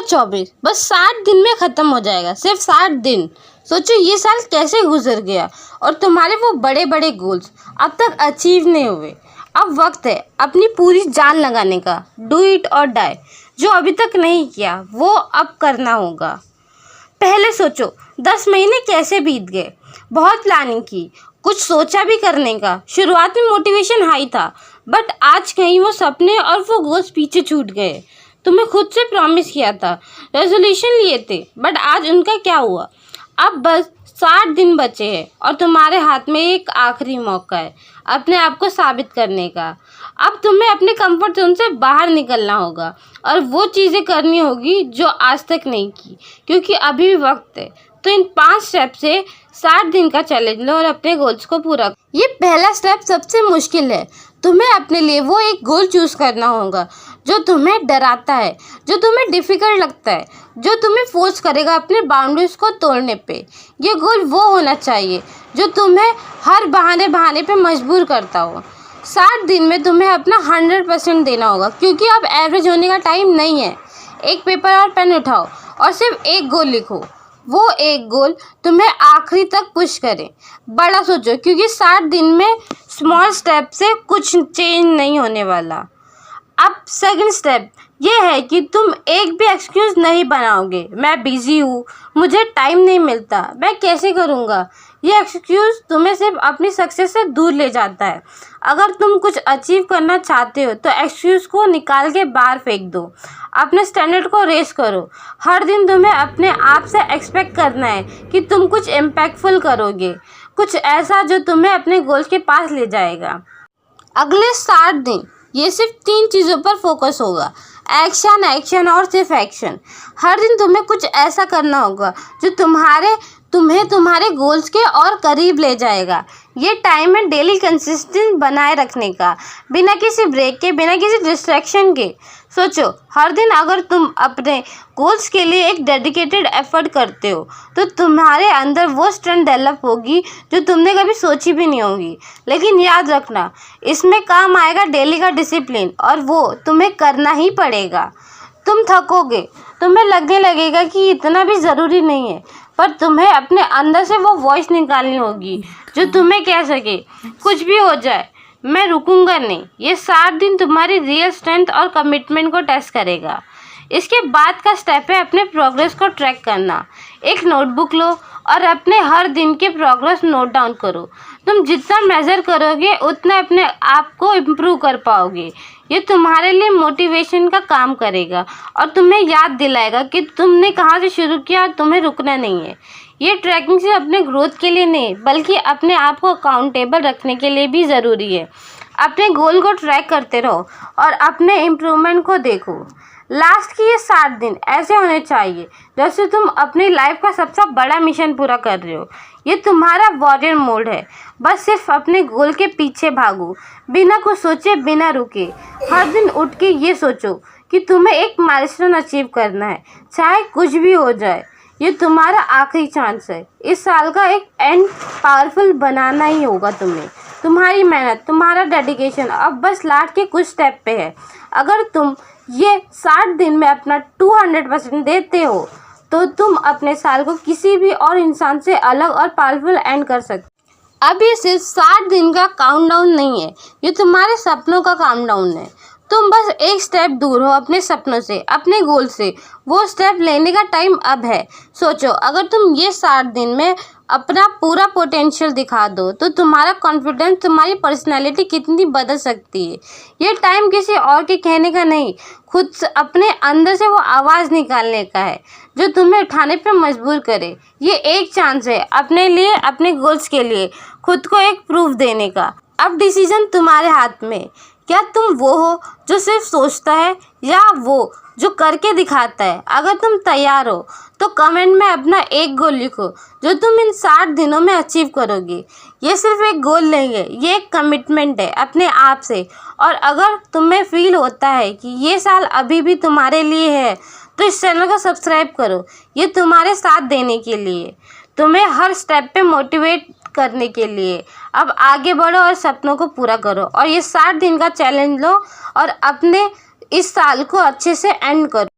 2024 बस 60 दिन में ख़त्म हो जाएगा। सिर्फ 60 दिन। सोचो ये साल कैसे गुजर गया और तुम्हारे वो बड़े बड़े गोल्स अब तक अचीव नहीं हुए। अब वक्त है अपनी पूरी जान लगाने का। डू इट और डाई। जो अभी तक नहीं किया वो अब करना होगा। पहले सोचो 10 महीने कैसे बीत गए। बहुत प्लानिंग की, कुछ सोचा भी करने का। शुरुआत में मोटिवेशन हाई था, बट आज कहीं वो सपने और वो गोल्स पीछे छूट गए। तुम्हें खुद से प्रॉमिस किया था, रेजोल्यूशन लिए थे, बट आज उनका क्या हुआ। अब बस 60 दिन बचे हैं और तुम्हारे हाथ में एक आखिरी मौका है अपने आप को साबित करने का। अब तुम्हें अपने कंफर्ट जोन से बाहर निकलना होगा और वो चीज़ें करनी होगी जो आज तक नहीं की, क्योंकि अभी भी वक्त है। तो इन 5 स्टेप से 60 दिन का चैलेंज लो और अपने गोल्स को पूरा करो। ये पहला स्टेप सबसे मुश्किल है। तुम्हें अपने लिए वो एक गोल चूज़ करना होगा जो तुम्हें डराता है, जो तुम्हें डिफ़िकल्ट लगता है, जो तुम्हें फोर्स करेगा अपने बाउंड्रीज को तोड़ने पे। ये गोल वो होना चाहिए जो तुम्हें हर बहाने पे मजबूर करता हो। 60 दिन में तुम्हें अपना 100% देना होगा, क्योंकि अब एवरेज होने का टाइम नहीं है। एक पेपर और पेन उठाओ और सिर्फ एक गोल लिखो। वो एक गोल तुम्हें आखिरी तक पुश करे। बड़ा सोचो, क्योंकि 60 दिन में स्मॉल स्टेप से कुछ चेंज नहीं होने वाला। अब सेकंड स्टेप ये है कि तुम एक भी एक्सक्यूज़ नहीं बनाओगे। मैं बिज़ी हूँ, मुझे टाइम नहीं मिलता, मैं कैसे करूँगा। ये एक्सक्यूज़ तुम्हें सिर्फ अपनी सक्सेस से दूर ले जाता है। अगर तुम कुछ अचीव करना चाहते हो तो एक्सक्यूज़ को निकाल के बाहर फेंक दो। अपने स्टैंडर्ड को रेस करो। हर दिन तुम्हें अपने आप से एक्सपेक्ट करना है कि तुम कुछ इम्पैक्टफुल करोगे, कुछ ऐसा जो तुम्हें अपने गोल्स के पास ले जाएगा। अगले 60 दिन ये सिर्फ 3 चीज़ों पर फोकस होगा। एक्शन, एक्शन और सिर्फ एक्शन। हर दिन तुम्हें कुछ ऐसा करना होगा जो तुम्हें तुम्हारे गोल्स के और करीब ले जाएगा। ये टाइम है डेली कंसिस्टेंट बनाए रखने का, बिना किसी ब्रेक के, बिना किसी डिस्ट्रैक्शन के। सोचो, हर दिन अगर तुम अपने गोल्स के लिए एक डेडिकेटेड एफर्ट करते हो तो तुम्हारे अंदर वो स्ट्रेंथ डेवलप होगी जो तुमने कभी सोची भी नहीं होगी। लेकिन याद रखना, इसमें काम आएगा डेली का डिसिप्लिन, और वो तुम्हें करना ही पड़ेगा। तुम थकोगे, तुम्हें लगने लगेगा कि इतना भी ज़रूरी नहीं है, पर तुम्हें अपने अंदर से वो वॉइस निकालनी होगी जो तुम्हें कह सके, कुछ भी हो जाए मैं रुकूंगा नहीं। ये 60 दिन तुम्हारी रियल स्ट्रेंथ और कमिटमेंट को टेस्ट करेगा। इसके बाद का स्टेप है अपने प्रोग्रेस को ट्रैक करना। एक नोटबुक लो और अपने हर दिन के प्रोग्रेस नोट डाउन करो। तुम जितना मेज़र करोगे उतना अपने आप को इम्प्रूव कर पाओगे। ये तुम्हारे लिए मोटिवेशन का काम करेगा और तुम्हें याद दिलाएगा कि तुमने कहाँ से शुरू किया और तुम्हें रुकना नहीं है। ये ट्रैकिंग सिर्फ अपने ग्रोथ के लिए नहीं, बल्कि अपने आप को अकाउंटेबल रखने के लिए भी ज़रूरी है। अपने गोल को ट्रैक करते रहो और अपने इम्प्रूवमेंट को देखो। लास्ट की ये 60 दिन ऐसे होने चाहिए जैसे तुम अपनी लाइफ का सबसे बड़ा मिशन पूरा कर रहे हो। ये तुम्हारा वॉरियर मोड है। बस सिर्फ अपने गोल के पीछे भागो, बिना कुछ सोचे, बिना रुके। हर दिन उठ के ये सोचो कि तुम्हें एक माइलस्टोन अचीव करना है, चाहे कुछ भी हो जाए। ये तुम्हारा आखिरी चांस है। इस साल का एक एंड पावरफुल बनाना ही होगा तुम्हें। तुम्हारी मेहनत, तुम्हारा डेडिकेशन अब बस लास्ट के कुछ स्टेप पे है। अगर तुम ये 60 दिन में अपना 200% देते हो तो तुम अपने साल को किसी भी और इंसान से अलग और पावरफुल एंड कर सकते। अब ये सिर्फ 60 दिन का काउंटडाउन नहीं है, ये तुम्हारे सपनों का काउंटडाउन है। तुम बस एक स्टेप दूर हो अपने सपनों से, अपने गोल से। वो स्टेप लेने का टाइम अब है। सोचो, अगर तुम ये 60 दिन में अपना पूरा पोटेंशियल दिखा दो तो तुम्हारा कॉन्फिडेंस, तुम्हारी पर्सनैलिटी कितनी बदल सकती है। ये टाइम किसी और के कहने का नहीं, खुद से अपने अंदर से वो आवाज़ निकालने का है जो तुम्हें उठाने पर मजबूर करे। ये एक चांस है अपने लिए, अपने गोल्स के लिए खुद को एक प्रूफ देने का। अब डिसीजन तुम्हारे हाथ में। क्या तुम वो हो जो सिर्फ सोचता है या वो जो करके दिखाता है? अगर तुम तैयार हो तो कमेंट में अपना एक गोल लिखो जो तुम इन 60 दिनों में अचीव करोगे। ये सिर्फ एक गोल नहीं है, ये एक कमिटमेंट है अपने आप से। और अगर तुम्हें फील होता है कि ये साल अभी भी तुम्हारे लिए है तो इस चैनल को सब्सक्राइब करो। ये तुम्हारे साथ देने के लिए, तुम्हें हर स्टेप पे मोटिवेट करने के लिए। अब आगे बढ़ो और सपनों को पूरा करो और ये 60 दिन का चैलेंज लो और अपने इस साल को अच्छे से एंड करो।